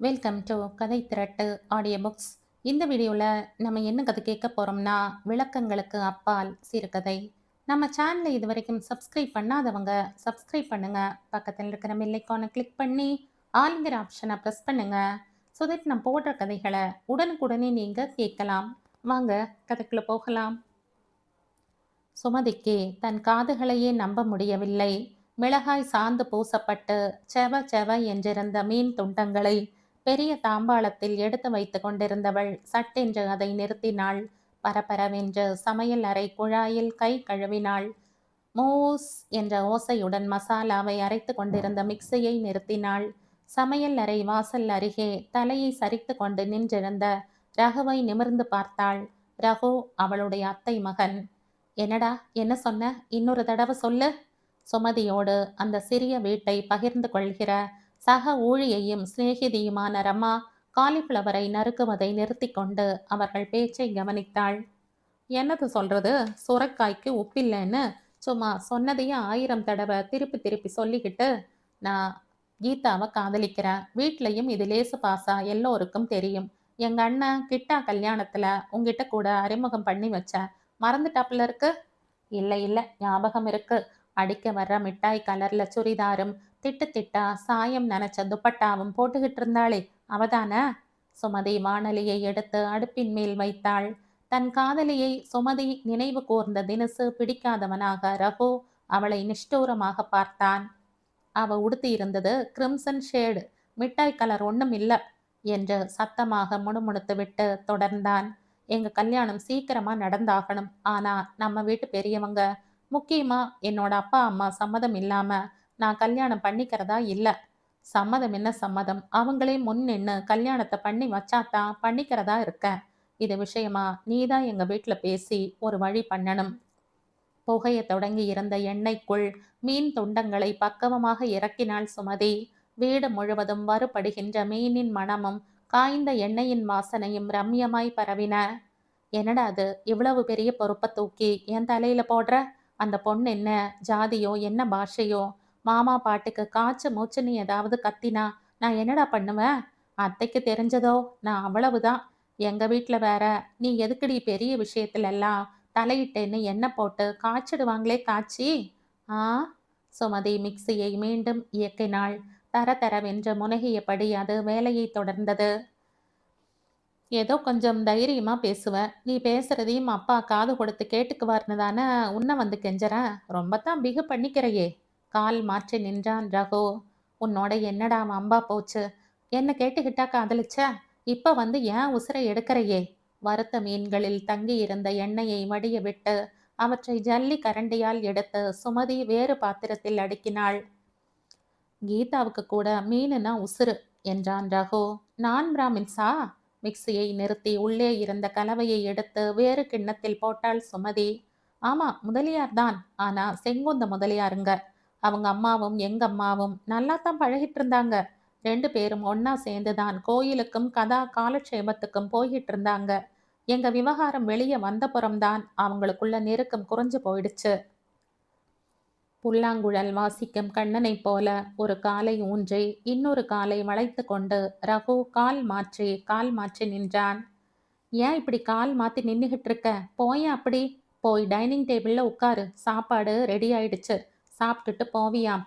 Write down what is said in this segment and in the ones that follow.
Welcome to கதை திரட்டு audio books. இந்த வீடியோவில் நம்ம என்ன கதை கேட்க போகிறோம்னா, விளக்கங்களுக்கு அப்பால் சிறுகதை. நம்ம சேனலை இது வரைக்கும் சப்ஸ்கிரைப் பண்ணாதவங்க சப்ஸ்கிரைப் பண்ணுங்க. பக்கத்தில் இருக்கிற பெல் ஐகானை கிளிக் பண்ணி ஆளுங்கிற ஆப்ஷனை ப்ரெஸ் பண்ணுங்க. ஸோ தட் நான் போடுற கதைகளை உடனுக்குடனே நீங்கள் கேட்கலாம். வாங்க கதைக்குள்ள போகலாம். சுமதிக்கு தன் காதுகளையே நம்ப முடியவில்லை. மிளகாய் சாந்து பூசப்பட்டு செவ செவ என்றிருந்த மீன் துண்டங்களை பெரிய தாம்பாளத்தில் எடுத்து வைத்து கொண்டிருந்தவள் சட்டென்று அதை நிறுத்தினாள். பரபரவென்று சமையல் அறை குழாயில் கை கழுவினாள். மூஸ் என்ற ஓசையுடன் மசாலாவை அரைத்து கொண்டிருந்த மிக்சியை நிறுத்தினாள். சமையல் அறை வாசல் அருகே தலையை சரித்து கொண்டு நின்றிருந்த ரகுவை நிமிர்ந்து பார்த்தாள். ரகு அவளுடைய அத்தை மகன். என்னடா, என்ன சொன்ன? இன்னொரு தடவை சொல்லு. சுமதியோடு அந்த சிறிய வீட்டை பகிர்ந்து கொள்கிற சக ஊழியையும் சிநேகிதியுமான ரமா காலிஃப்ளவரை நறுக்குவதை நிறுத்தி கொண்டு அவர்கள் பேச்சை கவனித்தாள். என்னது சொல்றது? சுரைக்காய்க்கு உப்பில்லைன்னு சும்மா சொன்னதையே 1000 தடவை திருப்பி திருப்பி சொல்லிக்கிட்டு, நான் கீதாவை காதலிக்கிறேன், வீட்லையும் இது லேசு பாசா எல்லோருக்கும் தெரியும், எங்க அண்ணன் கிட்டா கல்யாணத்துல உங்ககிட்ட கூட அறிமுகம் பண்ணி வச்ச, மறந்துட்டாப்புல இருக்கு. இல்லை இல்லை, ஞாபகம் இருக்கு. அடிக்க வர்ற மிட்டாய் கலர்ல சுடிதாரும் திட்டு திட்டா சாயம் நனைச்ச துப்பட்டாவும் போட்டுக்கிட்டு இருந்தாளே, அவதானே? சுமதி வாணலியை எடுத்து அடுப்பின் மேல் வைத்தாள். தன் காதலியை சுமதி நினைவு கூர்ந்த தினசு பிடிக்காதவனாக ரகு அவளை நிஷ்டூரமாக பார்த்தான். அவ உடுத்தி இருந்தது கிரிம்சன் ஷேடு, மிட்டாய் கலர் ஒண்ணும் இல்ல என்று சத்தமாக முணுமுணுத்து விட்டு தொடர்ந்தான். எங்க கல்யாணம் சீக்கிரமா நடந்தாகணும். ஆனா நம்ம வீட்டு பெரியவங்க, முக்கியமா என்னோட அப்பா அம்மா சம்மதம் இல்லாம நான் கல்யாணம் பண்ணிக்கிறதா இல்ல. சம்மதம் என்ன சம்மதம், அவங்களே முன் நின்னு கல்யாணத்தை பண்ணி வச்சாதான் பண்ணிக்கிறதா இருக்கேன். இது விஷயமா நீதான் எங்க வீட்டுல பேசி ஒரு வழி பண்ணணும். புகைய தொடங்கி இருந்த எண்ணெய்க்குள் மீன் துண்டங்களை பக்குவமாக இறக்கினாள் சுமதி. வீடு முழுவதும் வறுபடுகின்ற மீனின் மணமும் காய்ந்த எண்ணெயின் வாசனையும் ரம்யமாய் பரவின. என்னடா அது, இவ்வளவு பெரிய பொறுப்பை தூக்கி என் தலையில போடுற? அந்த பொண்ணு என்ன ஜாதியோ, என்ன பாஷையோ? மாமா பாட்டுக்கு காய்ச்ச மூச்சுன்னு ஏதாவது கத்தினா நான் என்னடா பண்ணுவேன்? அத்தைக்கு தெரிஞ்சதோ நான் அவ்வளவுதான். எங்க வீட்டுல வேற, நீ எதுக்குடி பெரிய விஷயத்துல எல்லாம் தலையிட்டேன்னு எண்ணெய் போட்டு காய்ச்சிடுவாங்களே காய்ச்சி. ஆ. சுமதி மிக்சியை மீண்டும் இயக்கினாள். தர தரவென்று முனகியபடி அது வேலையை தொடர்ந்தது. ஏதோ கொஞ்சம் தைரியமா பேசுவ. நீ பேசுறதையும் அப்பா காது கொடுத்து கேட்டுக்குவார்னு தானே உன்னை வந்து கெஞ்சறேன். ரொம்பத்தான் பிகு பண்ணிக்கிறையே. கால் மாற்றி நின்றான் ரகு. உன்னோட என்னடா வம்பா போச்சு? என்ன கேட்டுக்கிட்டா காதலிச்ச? இப்ப வந்து ஏன் உசுரை எடுக்கிறையே? வறுத்த மீன்களில் தங்கி இருந்த எண்ணெயை வடிய விட்டு அவற்றை ஜல்லி கரண்டியால் எடுத்து சுமதி வேறு பாத்திரத்தில் அடுக்கினாள். கீதாவுக்கு கூட மீனுனா உசுறு என்றான் ரகு. நான் பிராமின்ஸா? மிக்சியை நிறுத்தி உள்ளே இருந்த கலவையை எடுத்து வேறு கிண்ணத்தில் போட்டாள் சுமதி. ஆமா, முதலியார் தான். ஆனா செங்குந்த முதலியாருங்க. அவங்க அம்மாவும் எங்க அம்மாவும் நல்லாத்தான் பழகிட்டு இருந்தாங்க. 2 பேரும் ஒன்னா சேர்ந்துதான் கோயிலுக்கும் கதா காலட்சேபத்துக்கும் போயிட்டு இருந்தாங்க. எங்க விவகாரம் வெளியே வந்தப்புறம்தான் அவங்களுக்குள்ள நெருக்கம் குறைஞ்சு போயிடுச்சு. புல்லாங்குழல் வாசிக்கும் கண்ணனைப் போல ஒரு காலை ஊன்றி இன்னொரு காலை வளைத்து கொண்டு ரகு கால் மாற்றி நின்றான். ஏன் இப்படி கால் மாத்தி நின்னுகிட்டு இருக்க? போயேன் அப்படி. போய் டைனிங் டேபிள்ல உட்காரு. சாப்பாடு ரெடி ஆயிடுச்சு. சாப்பிட்டுட்டு போவியாம்.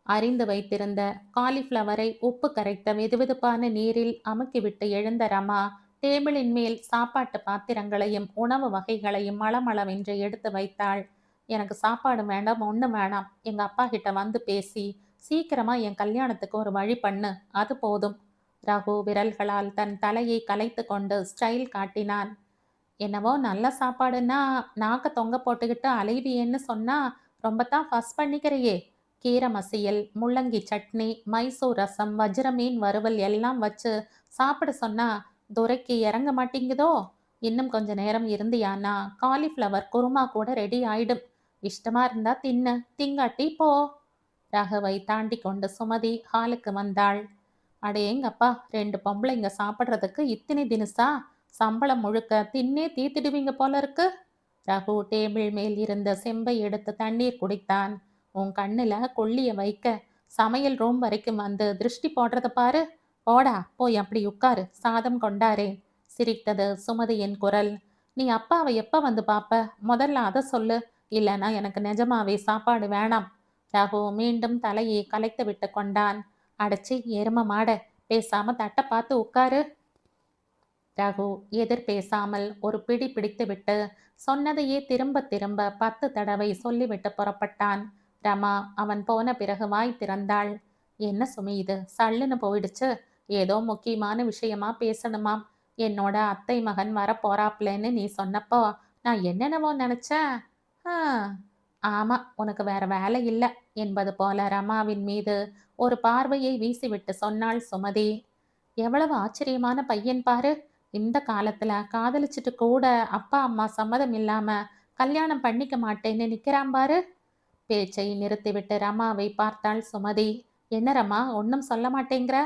அறிந்து வைத்திருந்த காலிஃப்ளவரை உப்பு கரைத்த வெதுவெதுப்பான நீரில் அமுக்கிவிட்டு எழுந்த ரமா டேபிளின் மேல் சாப்பாட்டு பாத்திரங்களையும் உணவு வகைகளையும் மளமளவென்று எடுத்து வைத்தாள். எனக்கு சாப்பாடு வேண்டாம், ஒன்றும் வேணாம். எங்க அப்பா கிட்ட வந்து பேசி சீக்கிரமா என் கல்யாணத்துக்கு ஒரு வழி பண்ணு, அது போதும். ரகு விரல்களால் தன் தலையை கலைத்து கொண்டு ஸ்டைல் காட்டினான். என்னவோ நல்ல சாப்பாடுன்னா நாக்க தொங்க போட்டுக்கிட்டு அலைவியேன்னு சொன்னா ரொம்பத்தான் ஃபஸ் பண்ணிக்கிறையே. கீரை மசியல், முள்ளங்கி சட்னி, மைசூர் ரசம், வஜ்ர மீன் வறுவல் எல்லாம் வச்சு சாப்பிட சொன்னா துரைக்கு இறங்க மாட்டேங்குதோ? இன்னும் கொஞ்ச நேரம் இருந்தியானா காலிஃப்ளவர் குருமா கூட ரெடி ஆயிடும். இஷ்டமா இருந்தா தின்னு, திங்காட்டி போ. ரகுவை தாண்டி கொண்டு சுமதி ஹாலுக்கு வந்தாள். அடேங்கப்பா, 2 பொம்பளைங்க சாப்பிட்றதுக்கு இத்தனை தினுசா? சம்பளம் முழுக்க தின்னே தீத்திடுவீங்க போல இருக்கு. ரகு டேபிள் மேல் இருந்த செம்பை எடுத்து தண்ணீர் குடித்தான். உன் கண்ணுல கொள்ளிய வைக்க சமையல் ரூம் வரைக்கும் வந்து திருஷ்டி போடுறத பாரு. போடா போய் அப்படி உட்காரு, சாதம் கொண்டாரேன். சிரித்தது சுமதியின் குரல். நீ அப்பாவை எப்ப வந்து பாப்ப? முதல்ல அதை சொல்லு. இல்லைன்னா எனக்கு நிஜமாவே சாப்பாடு வேணாம். ரகு மீண்டும் தலையை கலைத்து விட்டு கொண்டான். அடைச்சி எரும மாட, பேசாம தட்டை பார்த்து உட்காரு. ரகு எதிர் பேசாமல் ஒரு பிடி பிடித்துவிட்டு சொன்னதையே திரும்ப திரும்ப 10 தடவை சொல்லிவிட்டு புறப்பட்டான். ரமா அவன் போன பிறகு வாய் திறந்தாள். என்ன சுமி இது சல்லுன்னு போயிடுச்சு. ஏதோ முக்கியமான விஷயமா பேசணுமாம். என்னோட அத்தை மகன் வர போறாப்லன்னு நீ சொன்னப்போ நான் என்னென்னவோ நினைச்சேன். ஆ, ஆமா, உனக்கு வேற வேலை இல்லை என்பது போல ரமாவின் மீது ஒரு பார்வையை வீசிவிட்டு சொன்னாள் சுமதி. எவ்வளவு ஆச்சரியமான பையன் பாரு. இந்த காலத்துல காதலிச்சுட்டு கூட அப்பா அம்மா சம்மதம் இல்லாம கல்யாணம் பண்ணிக்க மாட்டேன்னு நிக்கிறான் பாரு. பேச்சை நிறுத்திவிட்டு ரமாவை பார்த்தாள் சுமதி. என்ன ரமா ஒன்னும் சொல்ல மாட்டேங்கிற?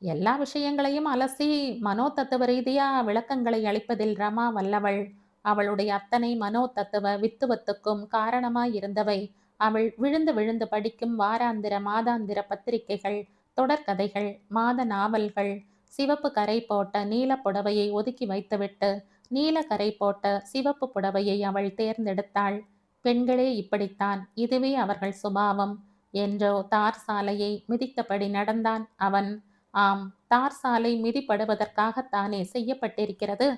எல்லா விஷயங்களையும் அலசி மனோ தத்துவ ரீதியா விளக்கங்களை அளிப்பதில் ரமா வல்லவள். அவளுடைய அத்தனை மனோ தத்துவ வித்துவத்துக்கும் காரணமாயிருந்தவை அவள் விழுந்து விழுந்து படிக்கும் வாராந்திர மாதாந்திர பத்திரிகைகள், தொடர்கதைகள், மாத நாவல்கள். சிவப்பு கரை போட்ட நீல புடவையை ஒதுக்கி வைத்துவிட்டு நீல கரை போட்ட சிவப்பு புடவையை அவள் தேர்ந்தெடுத்தாள். பெண்களே இப்படித்தான், இதுவே அவர்கள் சுபாவம் என்றோ தார் சாலையை மிதித்தபடி நடந்தான் அவன். ஆம், தார் சாலை மிதிப்படுவதற்காகத்தானே செய்யப்பட்டிருக்கிறது.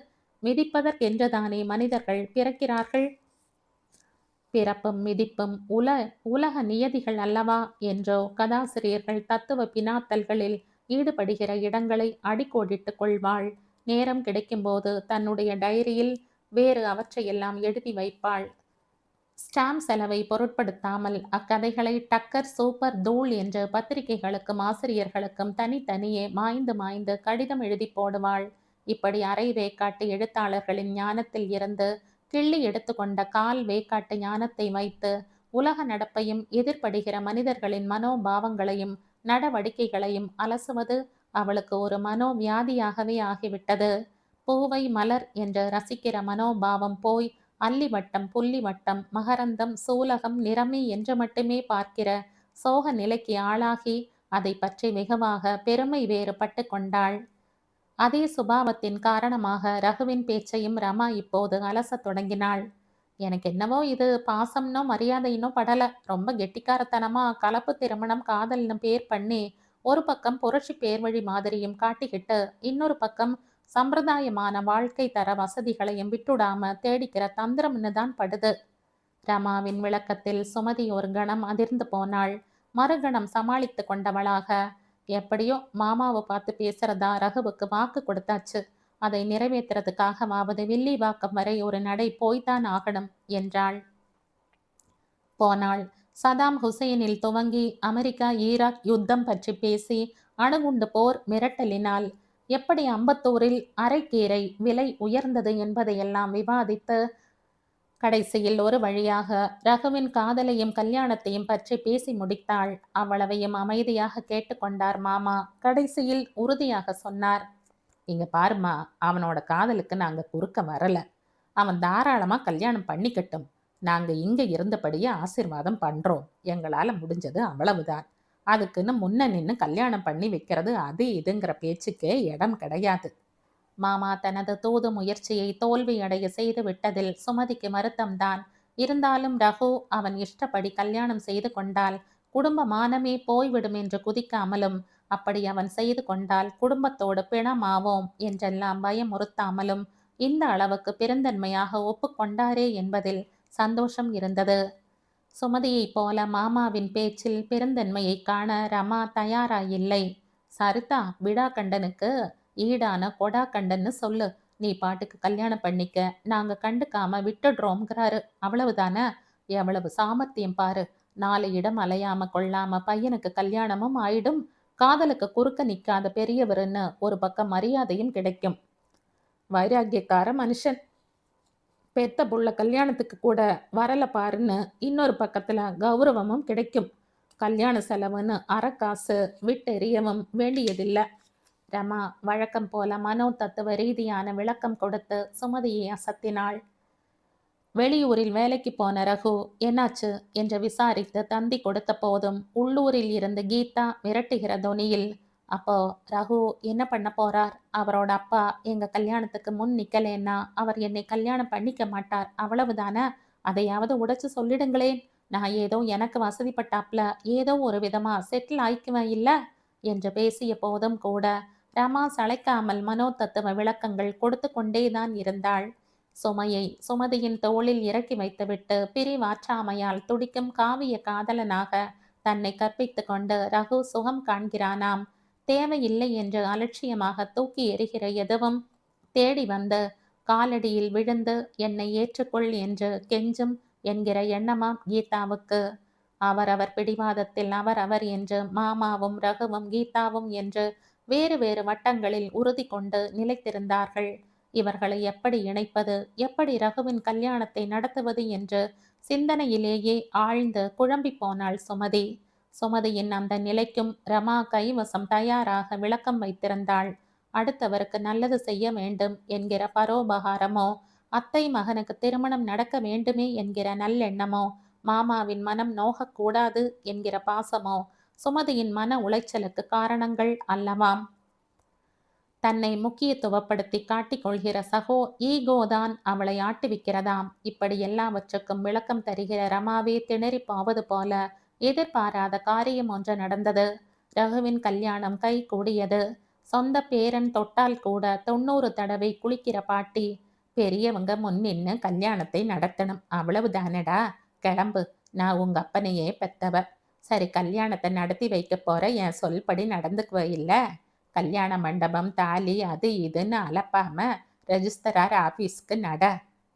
மிதிப்பதற்கென்றுதானே மனிதர்கள் பிறக்கிறார்கள். பிறப்பும் மிதிப்பும் உலக நியதிகள் அல்லவா என்றோ கதாசிரியர்கள் தத்துவ பினாத்தல்களில் ஈடுபடுகிற இடங்களை அடிக்கோடிட்டுக் கொள்வாள். நேரம் கிடைக்கும்போது தன்னுடைய டைரியில் வேறு அவற்றையெல்லாம் எழுதி வைப்பாள். ஸ்டாம்ப் செலவை பொருட்படுத்தாமல் அக்கதைகளை டக்கர், சூப்பர், தூள் என்று பத்திரிகைகளுக்கும் ஆசிரியர்களுக்கும் தனித்தனியே மாய்ந்து மாய்ந்து கடிதம் எழுதி போடுவாள். இப்படி அரை வேக்காட்டு எழுத்தாளர்களின் ஞானத்தில் இருந்து கிள்ளி எடுத்துக்கொண்ட கால் வேக்காட்டு ஞானத்தை வைத்து உலக நடப்பையும் எதிர்படுகிற மனிதர்களின் மனோபாவங்களையும் நடவடிக்கைகளையும் அலசுவது அவளுக்கு ஒரு மனோவியாதியாகவே ஆகிவிட்டது. பூவை மலர் என்று ரசிக்கிற மனோபாவம் போய் அல்லி வட்டம், புள்ளி வட்டம், மகரந்தம், சூலகம், நிறமி என்று மட்டுமே பார்க்கிற சோக நிலைக்கு ஆளாகி அதை பற்றி வெகுவாக பெருமை வேறு பட்டு கொண்டாள். அதே சுபாவத்தின் காரணமாக ரகுவின் பேச்சையும் ரமா இப்போது அலசத் தொடங்கினாள். எனக்கு என்னவோ இது பாசம்னோ மரியாதையினோ படல. ரொம்ப கெட்டிக்காரத்தனமா கலப்பு திருமணம் காதல்னு பேர் பண்ணி ஒரு பக்கம் புரட்சி பேர்வழி மாதிரியும் காட்டிக்கிட்டு இன்னொரு பக்கம் சம்பிரதாயமான வாழ்க்கை தர வசதிகளையும் விட்டுடாம தேடிக்கிற தந்திரம்னு தான் படுது. ரமாவின் விளக்கத்தில் சுமதி ஒரு கணம் அதிர்ந்து போனாள். மறுகணம் சமாளித்து கொண்டவளாக, எப்படியோ மாமாவை பார்த்து பேசுறதா ரகுவுக்கு வாக்கு கொடுத்தாச்சு. அதை நிறைவேற்றுறதுக்காகவாவது வில்லிவாக்கம் வரை ஒரு நடை போய்தான் ஆகணும் என்றாள். போனாள். சதாம் ஹுசைனில் துவங்கி அமெரிக்கா ஈராக் யுத்தம் பற்றி பேசி அணுகுண்டு போர் மிரட்டலினால் எப்படி அம்பத்தூரில் அரைக்கீரை விலை உயர்ந்தது என்பதையெல்லாம் விவாதித்து கடைசியில் ஒரு வழியாக ரகுவின் காதலையும் கல்யாணத்தையும் பற்றி பேசி முடித்தாள். அவ்வளவையும் அமைதியாக கேட்டுக்கொண்டார் மாமா. கடைசியில் உறுதியாக சொன்னார். இங்க பாருமா, அவனோட காதலுக்கு நாங்க குறுக்க வரல. அவன் தாராளமா கல்யாணம் பண்ணிக்கட்டும். நாங்க இங்க இருந்தபடியே ஆசீர்வாதம் பண்றோம். எங்களால முடிஞ்சது அவ்வளவுதான். அதுக்குன்னு முன்ன நின்று கல்யாணம் பண்ணி வைக்கிறது அது இதுங்கிற பேச்சுக்கே இடம் கிடையாது. மாமா தனது தூது முயற்சியை தோல்வியடைய செய்து விட்டதில் சுமதிக்கு வருத்தம்தான். இருந்தாலும் ரகு அவன் இஷ்டப்படி கல்யாணம் செய்து கொண்டால் குடும்ப மானமே போய்விடும் என்று குதிக்காமலும், அப்படி அவன் செய்து கொண்டால் குடும்பத்தோடு பிணமாவோம் என்றெல்லாம் பயமுறுத்தாமலும் இந்த அளவுக்கு பெருந்தன்மையாக ஒப்புக்கொண்டாரே என்பதில் சந்தோஷம் இருந்தது. சுமதியைப் போல மாமாவின் பேச்சில் பெருந்தன்மையை காண ரமா தயாராயில்லை. சரிதா, விடா கண்டனுக்கு ஈடான கொடா கண்டன்னு சொல்லு. நீ பாட்டுக்கு கல்யாணம் பண்ணிக்க, நாங்க கண்டுக்காம விட்டுடுறோம்ங்கிறாரு. அவ்வளவுதானே? எவ்வளவு சாமர்த்தியம் பாரு. 4 இடம் அலையாம கொள்ளாம பையனுக்கு கல்யாணமும் ஆயிடும். காதலுக்கு குறுக்க நிக்காத பெரியவருன்னு ஒரு பக்கம் மரியாதையும் கிடைக்கும். வைராக்கியக்கார மனுஷன். பெத்த புள்ள கல்யாணத்துக்கு கூட வரல பாருன்னு இன்னொரு பக்கத்துல கௌரவமும் கிடைக்கும். கல்யாண செலவுன்னு அறக்காசு விட்டெறியவும் வேண்டியதில்லை. ரமா வழக்கம் போல மனோ தத்துவ ரீதியான விளக்கம் கொடுத்து சுமதியை அசத்தினாள். வெளியூரில் வேலைக்கு போன ரகு என்னாச்சு என்று விசாரித்து தந்தி கொடுத்த போதும் உள்ளூரில் இருந்து கீதா மிரட்டுகிற தொனியில், அப்போ ரகு என்ன பண்ண போறார்? அவரோட அப்பா எங்க கல்யாணத்துக்கு முன் நிக்கலேன்னா, அவர் என்னை கல்யாணம் பண்ணிக்க மாட்டார். அவ்வளவுதானே? அதையாவது உடைச்சு சொல்லிடுங்களேன். நான் ஏதோ எனக்கு வசதிப்பட்டாப்ல ஏதோ ஒரு விதமா செட்டில் ஆயிக்குவேன் இல்ல? என்று பேசிய போதும் கூட ரமா சளைக்காமல் மனோதத்துவ விளக்கங்கள் கொடுத்து கொண்டேதான் இருந்தாள். சுமையை சுமதியின் தோளில் இறக்கி வைத்துவிட்டு பிரிவாற்றாமையால் துடிக்கும் காவிய காதலனாக தன்னை கற்பித்துக் கொண்டு ரகு சுகம் காண்கிறானாம். தேவையில்லை என்று அலட்சியமாக தூக்கி எறிகிற எதுவும் தேடி வந்து காலடியில் விழுந்து என்னை ஏற்றுக்கொள் என்று கெஞ்சும் என்கிற எண்ணமாம் கீதாவுக்கு. அவரவர் பிடிவாதத்தில் அவரவர் என்று மாமாவும் ரகுவும் கீதாவும் என்று வேறு வேறு வட்டங்களில் உறுதி கொண்டு நிலைத்திருந்தார்கள். இவர்களை எப்படி இணைப்பது, எப்படி ரகுவின் கல்யாணத்தை நடத்துவது என்று சிந்தனையிலேயே ஆழ்ந்து குழம்பி போனாள் சுமதி. சுமதியின் அந்த நிலைக்கும் ரமா கைவசம் தயாராக விளக்கம் வைத்திருந்தாள். அடுத்தவருக்கு நல்லது செய்ய வேண்டும் என்கிற பரோபகாரமோ, அத்தை மகனுக்கு திருமணம் நடக்க வேண்டுமே என்கிற நல்லெண்ணமோ, மாமாவின் மனம் நோகக்கூடாது என்கிற பாசமோ சுமதியின் மன உளைச்சலுக்கு காரணங்கள் அல்லவாம். தன்னை முக்கியத்துவப்படுத்தி காட்டிக்கொள்கிற ஈகோதான் அவளை ஆட்டுவிக்கிறதாம். இப்படி எல்லாவற்றுக்கும் விளக்கம் தருகிற ரமாவே திணறி போவது போல எதிர்பாராத காரியம் ஒன்று நடந்தது. ரகுவின் கல்யாணம் கை கூடியது. சொந்த பேரன் தொட்டால் கூட 90 தடவை குளிக்கிற பாட்டி. பெரியவங்க முன்னின்னு கல்யாணத்தை நடத்தணும், அவ்வளவுதானடா, கிளம்பு, நான் உங்க அப்பனையே பெத்தவ. சரி, கல்யாணத்தை நடத்தி வைக்க போற என் சொல்படி நடந்துக்குவ இல்ல? கல்யாண மண்டபம் தாலி அது இதுன்னு அலப்பாம ரெஜிஸ்டரார் ஆபீஸ்க்கு நட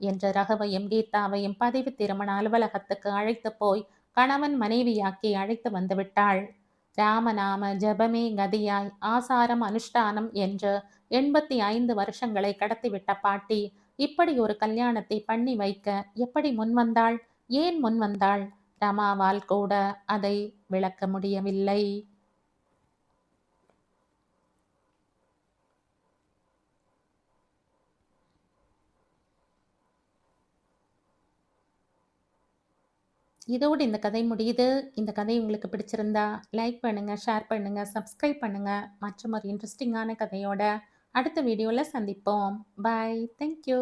என்று ரகுவையும் கீதாவையும் பதிவு திருமண அலுவலகத்துக்கு அழைத்து போய் கணவன் மனைவியாக்கி அழைத்து வந்து விட்டாள். ராமநாம ஜபமே கதியாய் ஆசாரம் அனுஷ்டானம் என்று 85 வருஷங்களை கடத்திவிட்ட பாட்டி இப்படி ஒரு கல்யாணத்தை பண்ணி வைக்க எப்படி முன்வந்தாள்? ஏன் முன்வந்தாள்? ரமாவால் கூட அதை விளக்க முடியவில்லை. இதோடு இந்த கதை முடியுது. இந்த கதை உங்களுக்கு பிடிச்சிருந்தா லைக் பண்ணுங்க, ஷேர் பண்ணுங்க, சப்ஸ்கிரைப் பண்ணுங்க. மற்றும் ஒரு இன்ட்ரெஸ்டிங்கான கதையோட அடுத்த வீடியோவில் சந்திப்போம். பாய். தேங்க்யூ.